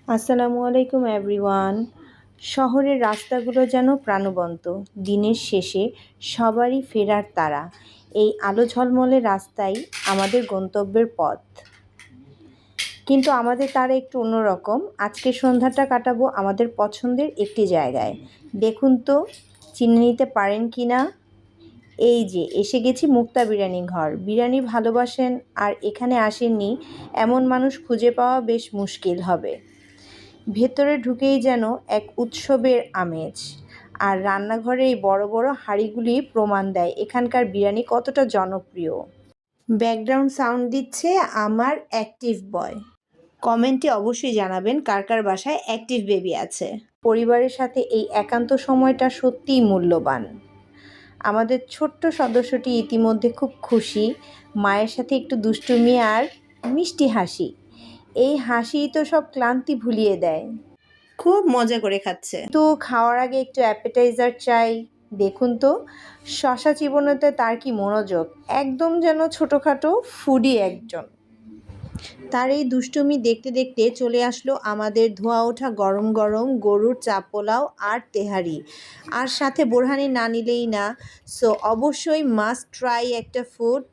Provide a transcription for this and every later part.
আসসালামু আলাইকুম এভরিওয়ান। শহরের রাস্তাগুলো যেন প্রাণবন্ত। দিনের শেষে সবারই ফেরার তাড়া। এই আলো ঝলমলে রাস্তাই আমাদের গন্তব্যের পথ। কিন্তু আমাদের তারা একটু অন্যরকম। আজকের সন্ধ্যাটা কাটাবো আমাদের পছন্দের একটি জায়গায়। দেখুন তো চিনে নিতে পারেন কি না? এই যে এসে গেছি মুক্তা বিরিয়ানি ঘর। বিরিয়ানি ভালোবাসেন আর এখানে আসেননি এমন মানুষ খুঁজে পাওয়া বেশ মুশকিল হবে। ভেতরে ঢুকেই যেন এক উৎসবের আমেজ। আর রান্নাঘরে এই বড় বড় হাঁড়িগুলি প্রমাণ দেয় এখানকার বিরিয়ানি কতটা জনপ্রিয়। ব্যাকগ্রাউন্ড সাউন্ড দিচ্ছে আমার অ্যাক্টিভ বয়। কমেন্টে অবশ্যই জানাবেন কার কার বাসায় অ্যাক্টিভ বেবি আছে। পরিবারের সাথে এই একান্ত সময়টা সত্যিই মূল্যবান। আমাদের ছোট্ট সদস্যটি ইতিমধ্যে খুব খুশি। মায়ের সাথে একটু দুষ্টুমি আর মিষ্টি হাসি। এই হাসিই তো সব ক্লান্তি ভুলিয়ে দেয়। খুব মজা করে খাচ্ছে। তো খাওয়ার আগে একটু অ্যাপেটাইজার চাই। দেখুন তো শশা চিবানোতে তার কি মনোযোগ, একদম যেন ছোটোখাটো ফুডি একজন। তার এই দুষ্টুমি দেখতে দেখতে চলে আসলো আমাদের ধোয়া ওঠা গরম গরম গরুর চাপ পোলাও আর তেহারি। আর সাথে বোরহানি না নিলেই না। সো অবশ্যই মাস্ট ট্রাই একটা ফুড।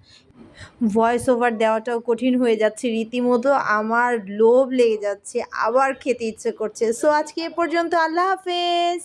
ভয়েস ওভার দেওয়াটাও কঠিন হয়ে যাচ্ছে রীতিমতো। আমার লোভ লেগে যাচ্ছে, আবার খেতে ইচ্ছে করছে। সো আজকে এ পর্যন্ত। আল্লাহ হাফেজ।